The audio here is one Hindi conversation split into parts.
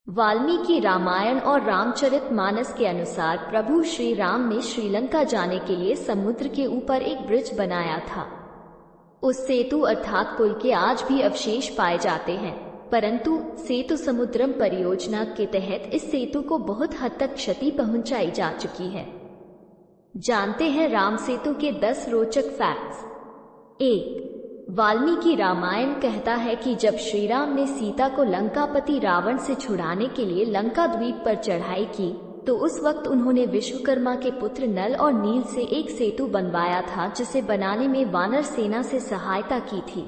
वाल्मीकि रामायण और रामचरितमानस के अनुसार प्रभु श्री राम ने श्रीलंका जाने के लिए समुद्र के ऊपर एक ब्रिज बनाया था। उस सेतु अर्थात पुल के आज भी अवशेष पाए जाते हैं, परंतु सेतु समुद्रम परियोजना के तहत इस सेतु को बहुत हद तक क्षति पहुंचाई जा चुकी है। जानते हैं राम सेतु के 10 रोचक फैक्ट्स। 1. वाल्मीकि रामायण कहता है कि जब श्री राम ने सीता को लंकापति रावण से छुड़ाने के लिए लंका द्वीप पर चढ़ाई की तो उस वक्त उन्होंने विश्वकर्मा के पुत्र नल और नील से एक सेतु बनवाया था, जिसे बनाने में वानर सेना से सहायता की थी।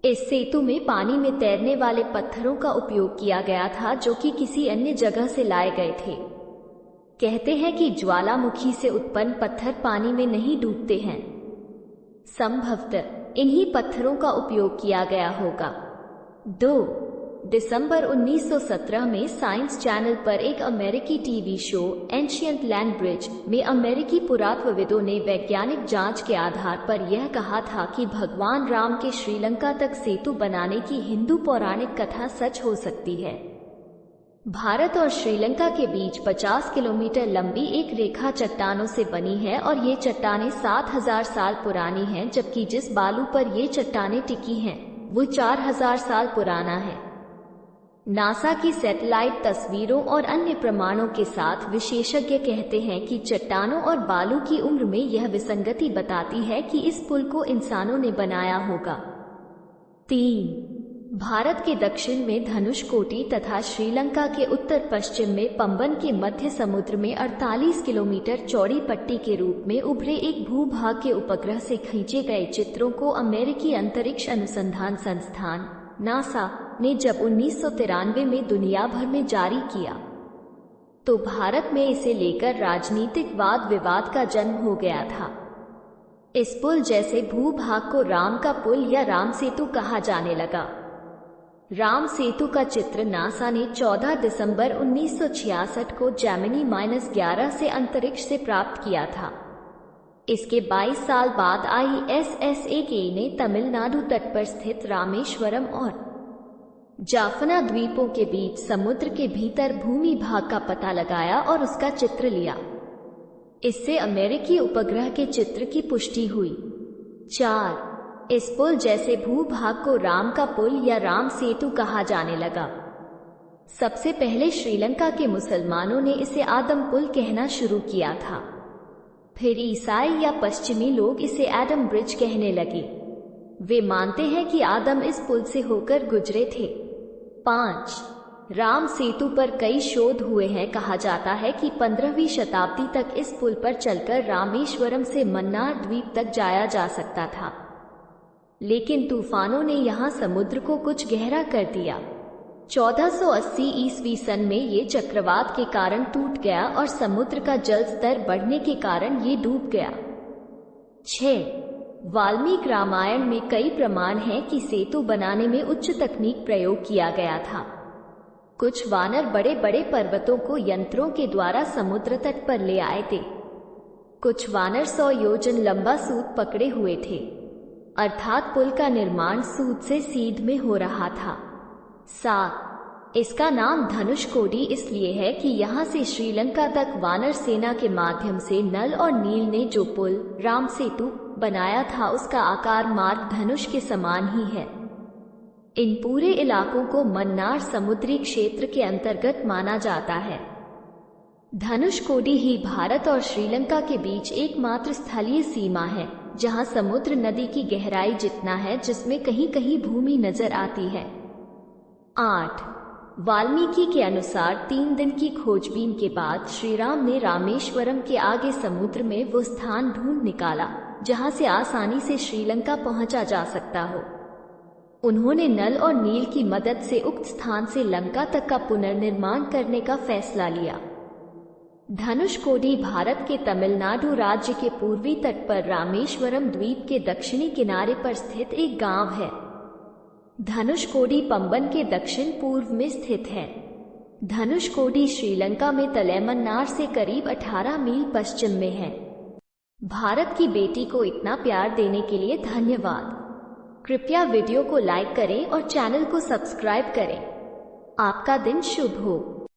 इस सेतु में पानी में तैरने वाले पत्थरों का उपयोग किया गया था जो कि किसी अन्य जगह से लाए गए थे। कहते हैं कि ज्वालामुखी से उत्पन्न पत्थर पानी में नहीं डूबते हैं। संभवतः इन्हीं पत्थरों का उपयोग किया गया होगा। 2. दिसंबर 1917 में साइंस चैनल पर एक अमेरिकी TV show ancient land bridge में अमेरिकी पुरातत्वविदों ने वैज्ञानिक जांच के आधार पर यह कहा था कि भगवान राम के श्रीलंका तक सेतु बनाने की हिंदू पौराणिक कथा सच हो सकती है। भारत और श्रीलंका के बीच 50 किलोमीटर लंबी एक रेखा चट्टानों से बनी है और ये चट्टानें 7000 साल पुरानी हैं, जबकि जिस बालू पर ये चट्टानें टिकी हैं वो 4000 साल पुराना है। नासा की सैटेलाइट तस्वीरों और अन्य प्रमाणों के साथ विशेषज्ञ कहते हैं कि चट्टानों और बालू की उम्र में यह विसंगति बताती है कि इस पुल को इंसानों ने बनाया होगा। 3. भारत के दक्षिण में धनुषकोटी तथा श्रीलंका के उत्तर पश्चिम में पंबन के मध्य समुद्र में 48 किलोमीटर चौड़ी पट्टी के रूप में उभरे एक भूभाग के उपग्रह से खींचे गए चित्रों को अमेरिकी अंतरिक्ष अनुसंधान संस्थान नासा ने जब 1993 में दुनिया भर में जारी किया तो भारत में इसे लेकर राजनीतिक वाद विवाद का जन्म हो गया था। इस पुल जैसे भूभाग को राम का पुल या राम सेतु कहा जाने लगा। राम सेतु का चित्र नासा ने 14 दिसंबर 1966 को जेमिनी -11 से अंतरिक्ष से प्राप्त किया था। इसके 22 साल बाद ISSAK ने तमिलनाडु तट पर स्थित रामेश्वरम और जाफना द्वीपों के बीच समुद्र के भीतर भूमि भाग का पता लगाया और उसका चित्र लिया। इससे अमेरिकी उपग्रह के चित्र की पुष्टि हुई। 4. इस पुल जैसे भूभाग को राम का पुल या राम सेतु कहा जाने लगा। सबसे पहले श्रीलंका के मुसलमानों ने इसे आदम पुल कहना शुरू किया था। फिर ईसाई या पश्चिमी लोग इसे एडम ब्रिज कहने लगे। वे मानते हैं कि आदम इस पुल से होकर गुजरे थे। 5. राम सेतु पर कई शोध हुए हैं। कहा जाता है कि 15वीं शताब्दी तक इस पुल पर चलकर रामेश्वरम से मन्नार द्वीप तक जाया जा सकता था, लेकिन तूफानों ने यहाँ समुद्र को कुछ गहरा कर दिया। 1480 ईस्वी सन में ये चक्रवात के कारण टूट गया और समुद्र का जल स्तर बढ़ने के कारण ये डूब गया। 6. वाल्मीकि रामायण में कई प्रमाण हैं कि सेतु बनाने में उच्च तकनीक प्रयोग किया गया था। कुछ वानर बड़े बड़े पर्वतों को यंत्रों के द्वारा समुद्र तट पर ले आए थे। कुछ वानर 100 योजन लंबा सूत पकड़े हुए थे, अर्थात पुल का निर्माण सूत से सीध में हो रहा था। 7. इसका नाम धनुषकोडी इसलिए है कि यहाँ से श्रीलंका तक वानर सेना के माध्यम से नल और नील ने जो पुल राम सेतु बनाया था उसका आकार मार्ग धनुष के समान ही है। इन पूरे इलाकों को मन्नार समुद्री क्षेत्र के अंतर्गत माना जाता है। धनुषकोडी ही भारत और श्रीलंका के बीच एकमात्र स्थलीय सीमा है जहां समुद्र नदी की गहराई जितना है, जिसमें कहीं कहीं भूमि नजर आती है। 8. वाल्मीकि के अनुसार 3 दिन की खोजबीन के बाद श्री राम ने रामेश्वरम के आगे समुद्र में वो स्थान ढूंढ निकाला जहां से आसानी से श्रीलंका पहुंचा जा सकता हो। उन्होंने नल और नील की मदद से उक्त स्थान से लंका तक का पुनर्निर्माण करने का फैसला लिया। धनुषकोडी भारत के तमिलनाडु राज्य के पूर्वी तट पर रामेश्वरम द्वीप के दक्षिणी किनारे पर स्थित एक गांव है। धनुषकोडी पंबन के दक्षिण पूर्व में स्थित है। धनुषकोडी श्रीलंका में तलैमन्नार से करीब 18 मील पश्चिम में है। भारत की बेटी को इतना प्यार देने के लिए धन्यवाद। कृपया वीडियो को लाइक करें और चैनल को सब्सक्राइब करें। आपका दिन शुभ हो।